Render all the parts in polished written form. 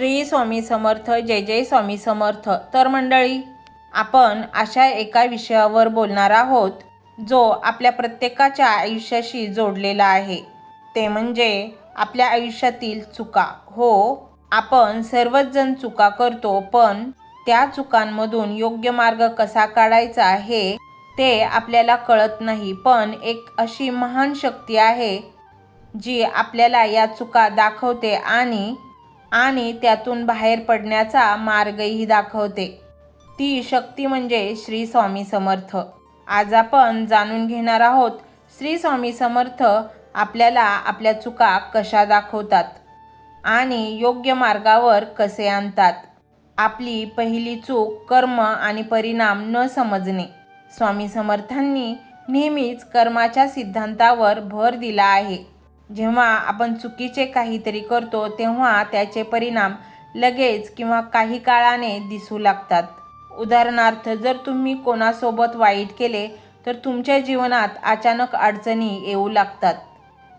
श्री स्वामी समर्थ. जय जय स्वामी समर्थ. तर मंडळी, आपण अशा एका विषयावर बोलणार आहोत जो आपल्या प्रत्येकाच्या आयुष्याशी जोडलेला आहे. ते म्हणजे आपल्या आयुष्यातील चुका. हो, आपण सर्वच जण चुका करतो, पण त्या चुकांमधून योग्य मार्ग कसा काढायचा हे ते आपल्याला कळत नाही. पण एक अशी महान शक्ती आहे जी आपल्याला या चुका दाखवते आणि त्यातून बाहेर पडण्याचा मार्गही दाखवते. ती शक्ती म्हणजे श्री स्वामी समर्थ. आज आपण जाणून घेणार आहोत श्री स्वामी समर्थ आपल्याला आपल्या चुका कशा दाखवतात आणि योग्य मार्गावर कसे आणतात. आपली पहिली चूक कर्म आणि परिणाम न समजणे. स्वामी समर्थांनी नेहमीच कर्माच्या सिद्धांतावर भर दिला आहे. जेव्हा आपण चुकीचे काहीतरी करतो तेव्हा त्याचे परिणाम लगेच किंवा काही काळाने दिसू लागतात. उदाहरणार्थ, जर तुम्ही कोणासोबत वाईट केले तर तुमच्या जीवनात अचानक अडचणी येऊ लागतात.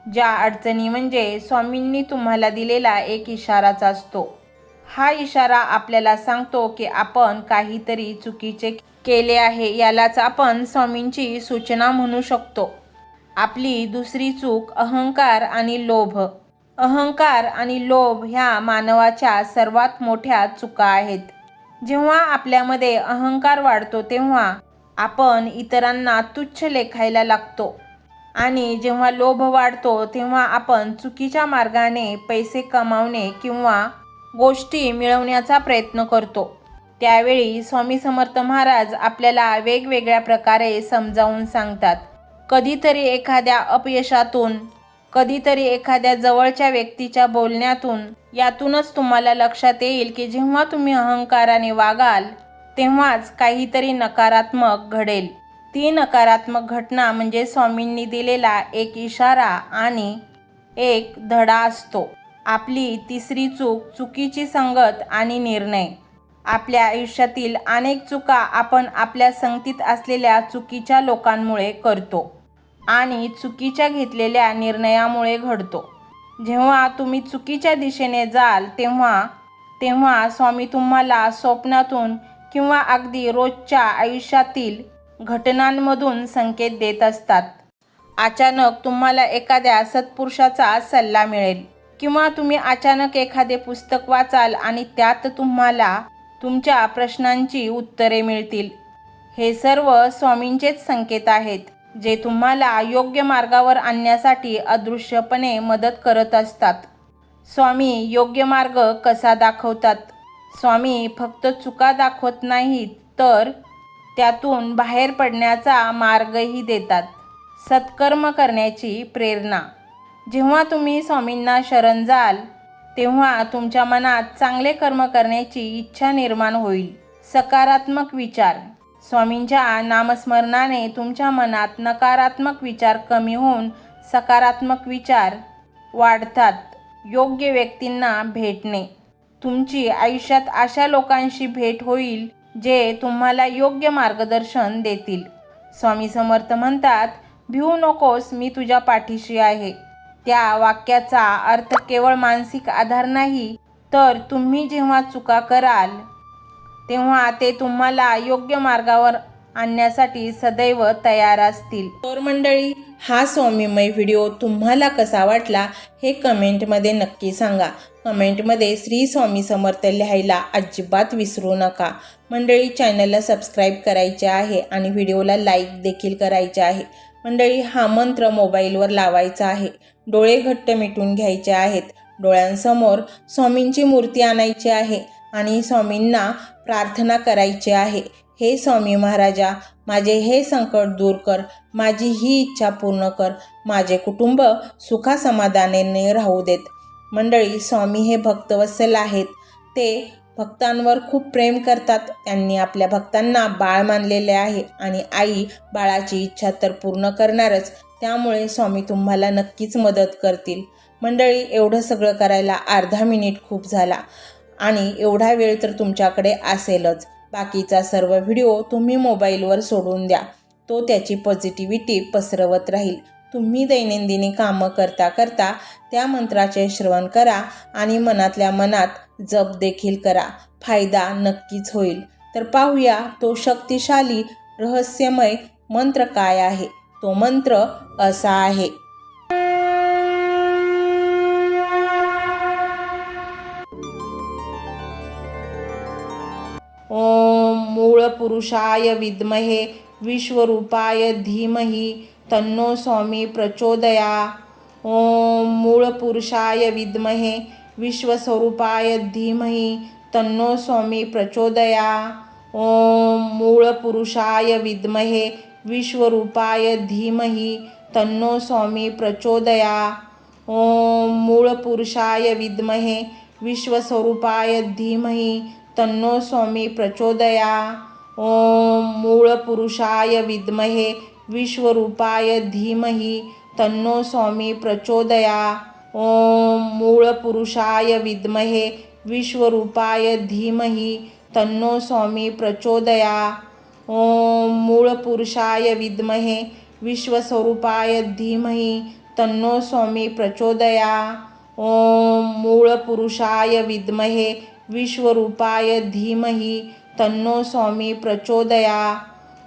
ज्या अडचणी म्हणजे स्वामींनी तुम्हाला दिलेला एक इशाराच असतो. हा इशारा आपल्याला सांगतो की आपण काहीतरी चुकीचे केले आहे. यालाच आपण स्वामींची सूचना म्हणू शकतो. आपली दुसरी चूक अहंकार आणि लोभ. अहंकार आणि लोभ ह्या मानवाच्या सर्वात मोठ्या चुका आहेत. जेव्हा आपल्यामध्ये अहंकार वाढतो तेव्हा आपण इतरांना तुच्छ लेखायला लागतो आणि जेव्हा लोभ वाढतो तेव्हा आपण चुकीच्या मार्गाने पैसे कमावणे किंवा गोष्टी मिळवण्याचा प्रयत्न करतो. त्यावेळी स्वामी समर्थ महाराज आपल्याला वेगवेगळ्या प्रकारे समजावून सांगतात. कधीतरी एखाद्या अपयशातून, कधीतरी एखाद्या जवळच्या व्यक्तीच्या बोलण्यातून. यातूनच तुम्हाला लक्षात येईल की जेव्हा तुम्ही अहंकाराने वागाल तेव्हाच काहीतरी नकारात्मक घडेल. ती नकारात्मक घटना म्हणजे स्वामींनी दिलेला एक इशारा आणि एक धडा असतो. आपली तिसरी चूक चुकीची संगत आणि निर्णय. आपल्या आयुष्यातील अनेक चुका आपण आपल्या संगतीत असलेल्या चुकीच्या लोकांमुळे करतो आणि चुकीच्या घेतलेल्या निर्णयामुळे घडतो. जेव्हा तुम्ही चुकीच्या दिशेने जाल तेव्हा स्वामी तुम्हाला स्वप्नातून किंवा अगदी रोजच्या आयुष्यातील घटनांमधून संकेत देत असतात. अचानक तुम्हाला एखाद्या सत्पुरुषाचा सल्ला मिळेल किंवा तुम्ही अचानक एखादे पुस्तक वाचाल आणि त्यात तुम्हाला तुमच्या प्रश्नांची उत्तरे मिळतील. हे सर्व स्वामींचेच संकेत आहेत जे तुम्हाला योग्य मार्गावर आणण्यासाठी अदृश्यपणे मदत करत असतात. स्वामी योग्य मार्ग कसा दाखवतात? स्वामी फक्त चुका दाखवत नाहीत तर त्यातून बाहेर पडण्याचा मार्गही देतात. सत्कर्म करण्याची प्रेरणा. जेव्हा तुम्ही स्वामींना शरण जाल तेव्हा तुमच्या मनात चांगले कर्म करण्याची इच्छा निर्माण होईल. सकारात्मक विचार. स्वामींच्या नामस्मरणाने तुमच्या मनात नकारात्मक विचार कमी होऊन सकारात्मक विचार वाढतात. योग्य व्यक्तींना भेटणे. तुमची आयुष्यात अशा लोकांशी भेट होईल जे तुम्हाला योग्य मार्गदर्शन देतील. स्वामी समर्थ म्हणतात, भिवू नकोस, मी तुझ्या पाठीशी आहे. त्या वाक्याचा अर्थ केवळ मानसिक आधार नाही, तर तुम्ही जेव्हा चुका कराल तेव्हा ते तुम्हाला योग्य मार्गावर आणण्यासाठी सदैव तयार असतील. तर मंडळी, हा स्वामीमय व्हिडिओ तुम्हाला कसा वाटला हे कमेंटमध्ये नक्की सांगा. कमेंटमध्ये श्री स्वामी समर्थ लिहायला अजिबात विसरू नका. मंडळी, चॅनलला सबस्क्राईब करायचे आहे आणि व्हिडिओला लाईक देखील करायचे आहे. मंडळी, हा मंत्र मोबाईलवर लावायचा आहे. डोळे घट्ट मिटून घ्यायचे आहेत. डोळ्यांसमोर स्वामींची मूर्ती आणायची आहे आणि स्वामींना प्रार्थना करायची आहे. हे स्वामी महाराजा, माझे हे संकट दूर कर, माझी ही इच्छा पूर्ण कर, माझे कुटुंब सुखासमाधानाने राहू देत. मंडळी, स्वामी हे भक्तवत्सल आहेत. ते भक्तांवर खूप प्रेम करतात. त्यांनी आपल्या भक्तांना बाळ मानलेले आहे आणि आई बाळाची इच्छा तर पूर्ण करणारच. त्यामुळे स्वामी तुम्हाला नक्कीच मदत करतील. मंडळी, एवढं सगळं करायला अर्धा मिनिट खूप झाला आणि एवढा वेळ तर तुमच्याकडे असेलच. बाकीचा सर्व व्हिडिओ तुम्ही मोबाईलवर सोडून द्या. तो त्याची पॉझिटिव्हिटी पसरवत राहील. तुम्ही दैनंदिनी कामं करता करता त्या मंत्राचे श्रवण करा आणि मनातल्या मनात जप देखील करा. फायदा नक्कीच होईल. तर पाहूया तो शक्तिशाली रहस्यमय मंत्र काय आहे. तो मंत्र असा आहे. ओम मूळ पुरुषाय विद्महे विश्वरूपाय धीमहि तन्नो स्वामी प्रचोदया. ओम मूळ पुरुषाय विद्महे विश्वस्वरूपाय धीमहि तन्नो स्वामी प्रचोदया. ओम मूळ पुरुषाय विद्महे विश्वरूपाय धीमहि तन्नो स्वामी प्रचोदया. ओम मूळ पुरुषाय विद्महे विश्वस्वरूपाय धीमहि तन्नो स्वामी प्रचोदया. ओम मूळ पुरुषाय विद्महे विश्वरूपाय धीमहि तन्नो स्वामी प्रचोदया. ओम मूळ पुरुषाय विद्महे विश्वरूपाय धीमहि तन्नो स्वामी प्रचोदया. ओम मूळ पुरुषाय विद्महे विश्वस्वरूपाय धीमहि तन्नो स्वामी प्रचोदया. ओम मूळ पुरुषाय विद्महे विश्वरूपाय धीमहि तन्नो स्वामी प्रचोदया.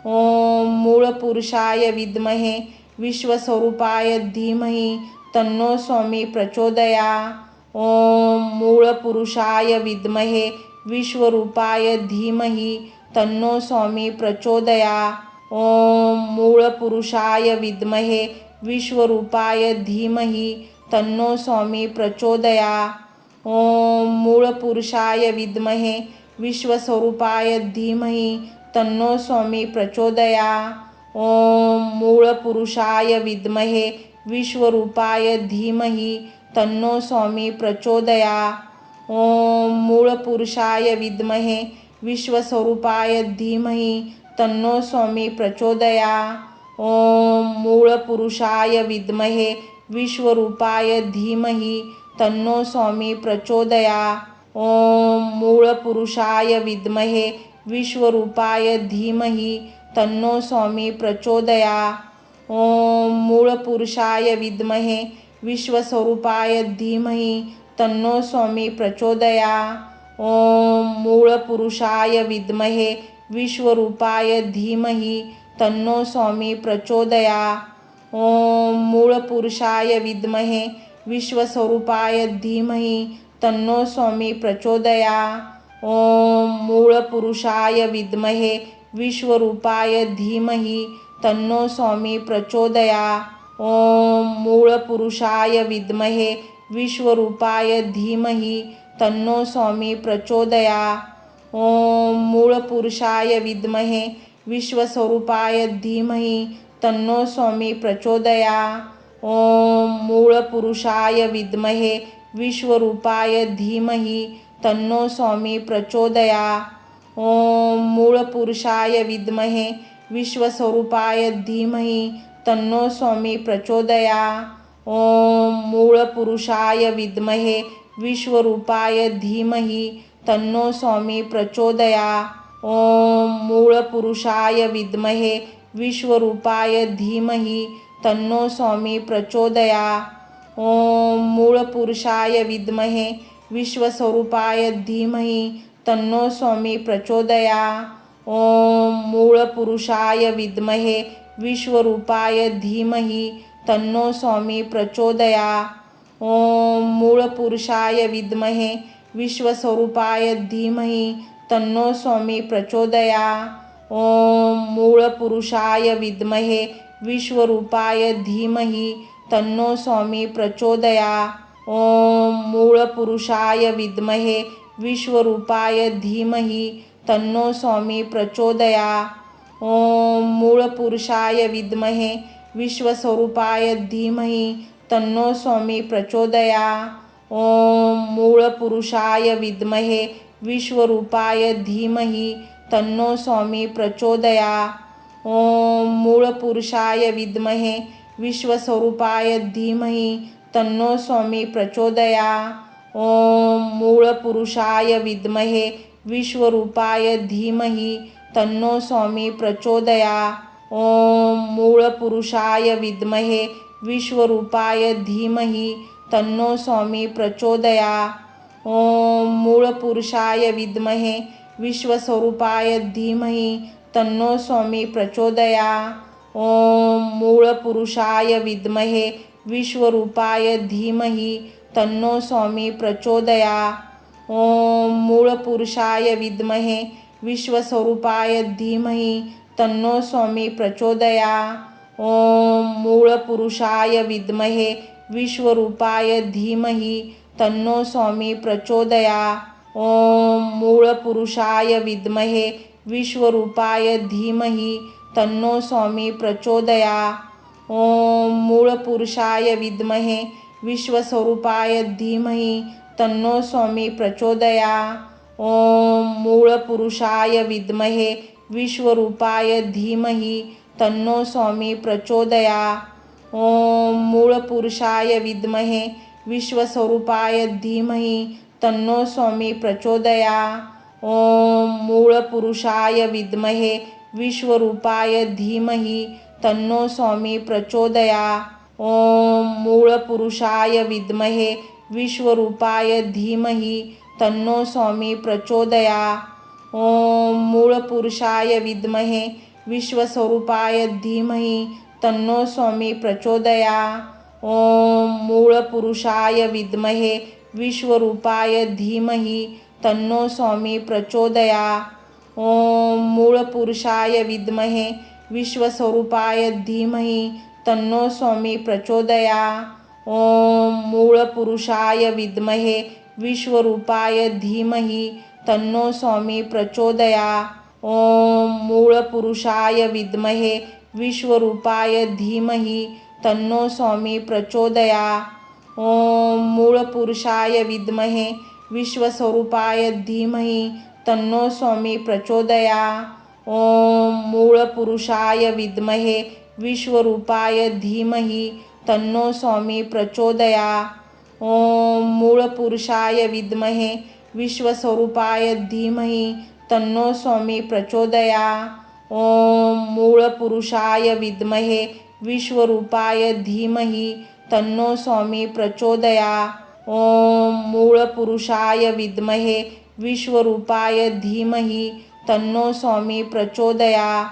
ओम मूळ पुरुषाय विद्महे विश्वस्वरूपाय धीमहि तन्नो स्वामी प्रचोदया. ओम मूळ पुरुषाय विद्महे विश्वरूपाय धीमहि तन्नो स्वामी प्रचोदया. ओम मूळ पुरुषाय विद्महे विश्वरूपाय धीमहि तन्नो स्वामी प्रचोदया. ओम मूळ पुरुषाय विद्महे विश्वस्वरूपाय धीमहि तन्नो स्वामी प्रचोदया. ओम मूळ पुरुषाय विद्महे विश्वरूपाय धीमहि तन्नो स्वामी प्रचोदया. ओम मूळ पुरुषाय विद्महे विश्वस्वरूपाय धीमहि तन्नो स्वामी प्रचोदया. ओम मूळ पुरुषाय विद्महे विश्वरूपाय धीमहि तन्नो स्वामी प्रचोदया. ओम मूळ पुरुषाय विद्महे विश्वरूपाय धीमहि तन्नो स्वामी प्रचोदया. ओम मूळ पुरुषाय विद्महे विश्वस्वरूपाय धीमहि तन्नो स्वामी प्रचोदया. ओम मूळ पुरुषाय विद्महे विश्वरूपाय धीमहि तन्नो स्वामी प्रचोदया. ओम मूळ पुरुषाय विद्महे विश्वस्वरूपाय धीमहि तन्नो स्वामी प्रचोदया. ओम मूळ पुरुषाय विद्महे विश्वरूपाय धीमहि तन्नो स्वामी प्रचोदया. ओम मूळ पुरुषाय विद्महे विश्वरूपाय धीमहि तन्नो स्वामी प्रचोदया. ओम मूळ पुरुषाय विद्महे विश्वस्वरूपाय धीमहि तन्नो स्वामी प्रचोदया. ओम मूळ पुरुषाय विद्महे विश्वरूपाय धीमहि तन्नो स्वामी प्रचोदया. ओम मूळ पुरुषाय विद्महे विश्वस्वरूपाय धीमहि तन्नो स्वामी प्रचोदया. ओम मूळ पुरुषाय विद्महे विश्वरूपाय धीमहि तन्नो स्वामी प्रचोदया. ओम मूळ पुरुषाय विद्महे विश्वरूपाय धीमहि तन्नो स्वामी प्रचोदया. ओम मूळ पुरुषाय विद्महे विश्वस्वरूपाय धीमहि तन्नो स्वामी प्रचोदया. ओम मूळ पुरुषाय विद्महे विश्वरूपाय धीमहि तन्नो स्वामी प्रचोदया. ओम मूळ पुरुषाय विद्महे विश्वस्वरूपाय धीमहि तन्नो स्वामी प्रचोदया. ओम मूळ पुरुषाय विद्महे विश्वरूपाय धीमहि तन्नो स्वामी प्रचोदया. ओम मूळ पुरुषाय विद्महे विश्वरूपाय धीमहि तन्नो स्वामी प्रचोदया. ओम मूळ पुरुषाय विद्महे विश्वस्वरूपाय धीमहि तन्नो स्वामी प्रचोदया. ओम मूळ पुरुषाय विद्महे विश्वरूपाय धीमहि तन्नो स्वामी प्रचोदया. ओम मूळ पुरुषाय विद्महे विश्वस्वरूपाय धीमहि तन्नो स्वामी प्रचोदया. ओम मूळ पुरुषाय विद्महे विश्वरूपाय धीमहि तन्नो स्वामी प्रचोदया. ओम मूळ पुरुषाय विद्महे विश्वरूपाय धीमहि तन्नो स्वामी प्रचोदयात्. ओम मूळपुरुषाय विद्महे विश्वस्वरूपाय धीमहि तन्नो स्वामी प्रचोदयात्. ओम मूळपुरुषाय विद्महे विश्वरूपाय धीमहि तन्नो स्वामी प्रचोदयात्. ओम मूळपुरुषाय विद्महे विश्वस्वरूपाय धीमहि तन्नो स्वामी प्रचोदयात्. ओम मूळपुरुषाय विद्महे विश्वरूपाय धीमहि तन्नो स्वामी प्रचोदयात्. ओम मूळपुरुषाय विद्महे विश्वरूपाय धीमहि तन्नो स्वामी प्रचोदयात्. ओम मूळपुरुषाय विद्महे विश्वस्वरूपाय धीमहि तन्नो स्वामी प्रचोदयात्. ओम मूळपुरुषाय विद्महे विश्वरूपाय धीमहि तन्नो स्वामी प्रचोदयात्. ओम मूळपुरुषाय विद्महे विश्वस्वरूपाय धीमहि तन्नो स्वामी प्रचोदयात्. ओम मूळपुरुषाय विद्महे विश्वरूपाय धीमहि तन्नो स्वामी प्रचोदयात्. ओम मूळपुरुषाय विद्महे विश्वरूपाय धीमहि तन्नो स्वामी प्रचोदयात्. ओम मूळपुरुषाय विद्महे विश्वस्वरूपाय धीमहि तन्नो स्वामी प्रचोदयात्. ओम मूळपुरुषाय विद्महे विश्वरूपाय धीमहि तन्नो स्वामी प्रचोदयात्. ओम मूळपुरुषाय विद्महे विश्वस्वरूपाय धीमहि तन्नो स्वामी प्रचोदयात्. ओम मूळपुरुषाय विद्महे विश्वरूपाय धीमहि तन्नो स्वामी प्रचोदयात्. ओम मूळपुरुषाय विद्महे विश्वरूपाय धीमहि तन्नो स्वामी प्रचोदयात्. ओम मूळपुरुषाय विद्महे विश्वस्वरूपाय धीमहि तन्नो स्वामी प्रचोदयात्. ओम मूळपुरुषाय विद्महे विश्वरूपाय धीमहि तन्नो स्वामी प्रचोदयात्. ओम मूळपुरुषाय विद्महे विश्वस्वरूपाय धीमहि तन्नो स्वामी प्रचोदयात्. ओम मूळपुरुषाय विद्महे विश्वरूपाय धीमहि तन्नो स्वामी प्रचोदयात्. ओम मूळपुरुषाय विद्महे विश्वरूपाय धीमहि तन्नो स्वामी प्रचोदयात्.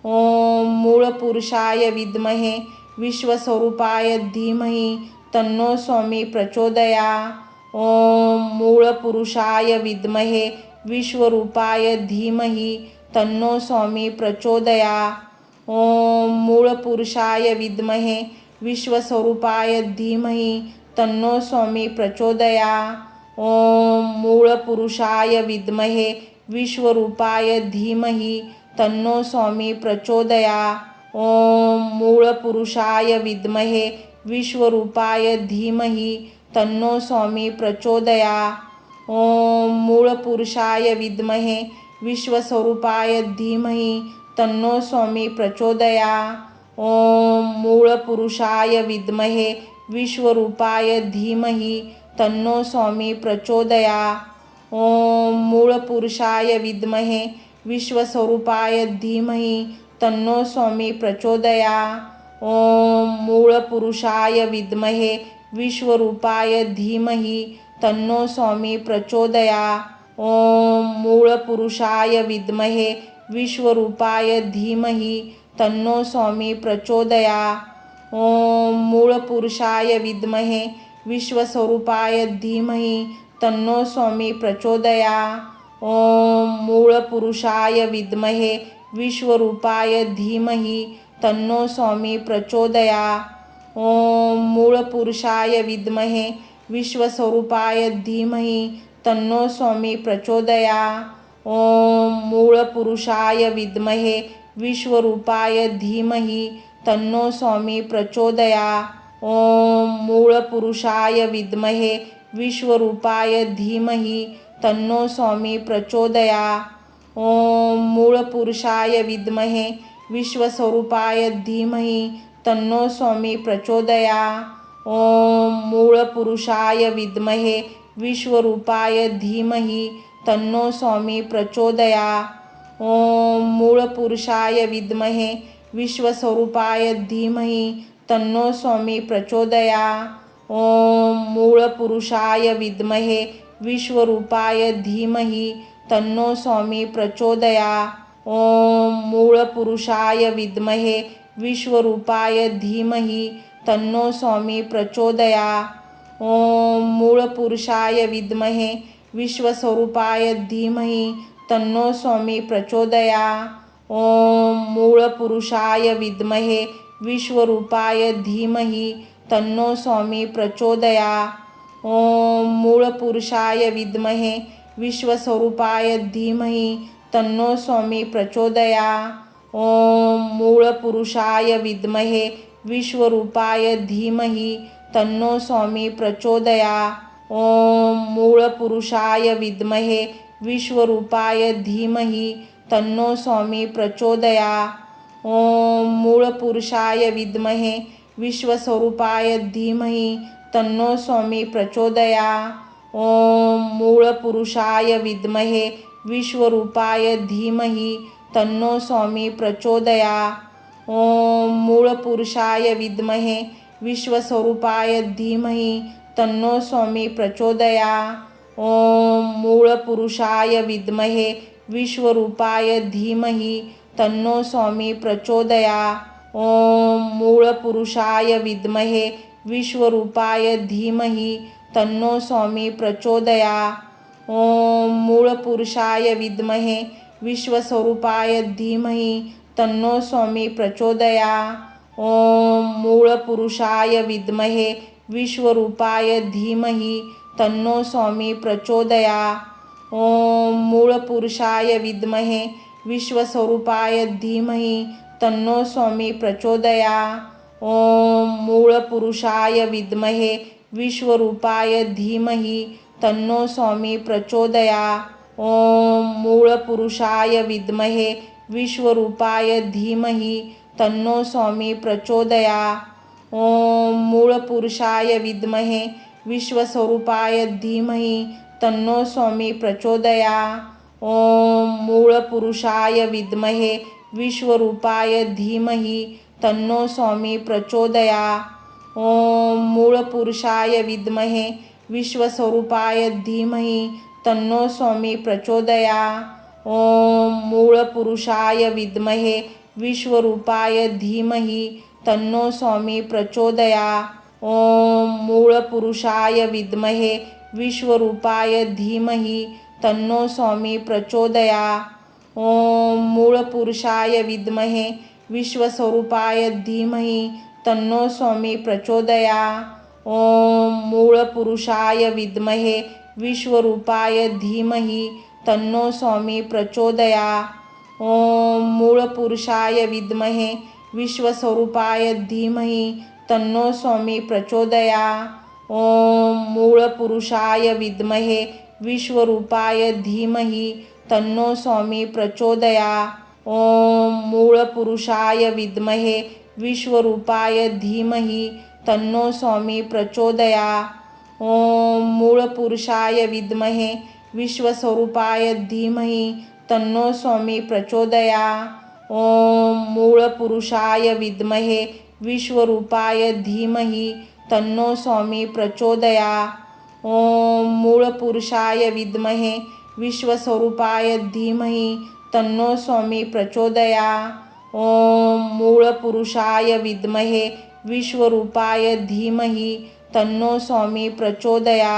ओम मूळपुरुषाय विद्महे विश्वस्वरूपाय धीमहि तन्नो स्वामी प्रचोदयात्. ओम मूळपुरुषाय विद्महे विश्वरूपाय धीमहि तन्नो स्वामी प्रचोदयात्. ओम मूळपुरुषाय विद्महे विश्वस्वरूपाय धीमहि तन्नो स्वामी प्रचोदयात्. ओम मूळपुरुषाय विद्महे विश्वरूपाय धीमहि तन्नो स्वामी प्रचोदयात्. ओम मूळपुरुषाय विद्महे विश्वरूपाय धीमहि तन्नो स्वामी प्रचोदयात्. ओम मूळपुरुषाय विद्महे विश्वस्वरूपाय धीमहि तन्नो स्वामी प्रचोदयात्. ओम मूळपुरुषाय विद्महे विश्वरूपाय धीमहि तन्नो स्वामी प्रचोदयात्. ओम मूळपुरुषाय विद्महे विश्वस्वरूपाय धीमहि तन्नो स्वामी प्रचोदयात्. ओम मूळपुरुषाय विद्महे विश्वरूपाय धीमहि तन्नो स्वामी प्रचोदयात्. ओम मूळपुरुषाय विद्महे विश्वरूपाय धीमहि तन्नो स्वामी प्रचोदयात्. ओम मूळपुरुषाय विद्महे विश्वस्वरूपाय धीमहि तन्नो स्वामी प्रचोदयात्. ओम मूळपुरुषाय विद्महे विश्वरूपाय धीमहि तन्नो स्वामी प्रचोदयात्. ओम मूळपुरुषाय विद्महे विश्वस्वरूपाय धीमहि तन्नो स्वामी प्रचोदयात्. ओम मूळपुरुषाय विद्महे विश्वरूपाय धीमहि तन्नो स्वामी प्रचोदयात्. ओम मूळपुरुषाय विद्महे विश्वरूपाय धीमहि तन्नो स्वामी प्रचोदयात्. ओम मूळपुरुषाय विद्महे विश्वस्वरूपाय धीमहि तन्नो स्वामी प्रचोदयात्. ओम मूळपुरुषाय विद्महे विश्वरूपाय धीमहि तन्नो स्वामी प्रचोदयात्. ओम मूळपुरुषाय विद्महे विश्वस्वरूपाय धीमहि तन्नो स्वामी प्रचोदया। ओम मूळपुरुषाय विद्महे विश्वरूपाय धीमहि तन्नो स्वामी प्रचोदया। ओम मूळपुरुषाय विद्महे विश्वरूपाय धीमहि तन्नो स्वामी प्रचोदया। ओम मूळपुरुषाय विद्महे विश्वस्वरूपाय धीमहि तन्नो स्वामी प्रचोदया। ओम मूळपुरुषाय विद्महे विश्वरूपाय धीमहि तन्नो स्वामी प्रचोदया। ओम मूळपुरुषाय विद्महे विश्वस्वरूपाय धीमहि तन्नो स्वामी प्रचोदया। ओम मूळपुरुषाय विद्महे विश्वरूपाय धीमहि तन्नो स्वामी प्रचोदया। ओम मूळपुरुषाय विद्महे विश्वरूपाय धीमहि तन्नो स्वामी प्रचोदया। ओम मूळपुरुषाय विद्महे विश्वस्वरूपाय धीमहि तन्नो स्वामी प्रचोदया। ओम मूळपुरुषाय विद्महे विश्वरूपाय धीमहि तन्नो स्वामी प्रचोदया। ओम मूळपुरुषाय विद्महे विश्वस्वरूपाय धीमहि तन्नो स्वामी प्रचोदया। ओम मूळपुरुषाय विद्महे विश्वरूपाय धीमहि तन्नो स्वामी प्रचोदया। ओम मूळपुरुषाय विद्महे विश्वरूपाय धीमहि तन्नो स्वामी प्रचोदया। ओम मूळपुरुषाय विद्महे विश्वस्वरूपाय धीमहि तन्नो स्वामी प्रचोदया। ओम मूळपुरुषाय विद्महे विश्वरूपाय धीमहि तन्नो स्वामी प्रचोदया। ओम मूळपुरुषाय विद्महे विश्वस्वरूपाय धीमहि तन्नो स्वामी प्रचोदया। ओम मूळपुरुषाय विद्महे विश्वरूपाय धीमहि तन्नो स्वामी प्रचोदया। ओम मूळपुरुषाय विद्महे विश्वरूपाय धीमहि तन्नो स्वामी प्रचोदया। ओम मूळपुरुषाय विद्महे विश्वस्वरूपाय धीमहि तन्नो स्वामी प्रचोदया। ओम मूळपुरुषाय विद्महे विश्वरूपाय धीमहि तन्नो स्वामी प्रचोदया। ओम मूळपुरुषाय विद्महे विश्वस्वरूपाय धीमहि तन्नो स्वामी प्रचोदया। ओम मूळपुरुषाय विद्महे विश्वरूपाय धीमहि तन्नो स्वामी प्रचोदया। ओम मूळपुरुषाय विद्महे विश्वरूपाय धीमहि तन्नो स्वामी प्रचोदया। ओम मूळपुरुषाय विद्महे विश्वस्वरूपाय धीमहि तन्नो स्वामी प्रचोदया। ओम मूळपुरुषाय विद्महे विश्वरूपाय धीमहि तन्नो स्वामी प्रचोदया। ओम मूळपुरुषाय विद्महे विश्वस्वरूपाय धीमहि तन्नो स्वामी प्रचोदया। ओम मूळपुरुषाय विद्महे विश्वरूपाय धीमहि तन्नो स्वामी प्रचोदया। ओम मूळपुरुषाय विद्महे विश्वरूपाय धीमहि तन्नो स्वामी प्रचोदया। ओम मूळपुरुषाय विद्महे विश्वस्वरूपाय धीमहि तन्नो स्वामी प्रचोदया। ओम मूळपुरुषाय विद्महे विश्वरूपाय धीमहि तन्नो स्वामी प्रचोदया। ओम मूळपुरुषाय विद्महे विश्वस्वरूपाय धीमहि तन्नो स्वामी प्रचोदया। ओम मूळपुरुषाय विद्महे विश्वरूपाय धीमहि तन्नो स्वामी प्रचोदया।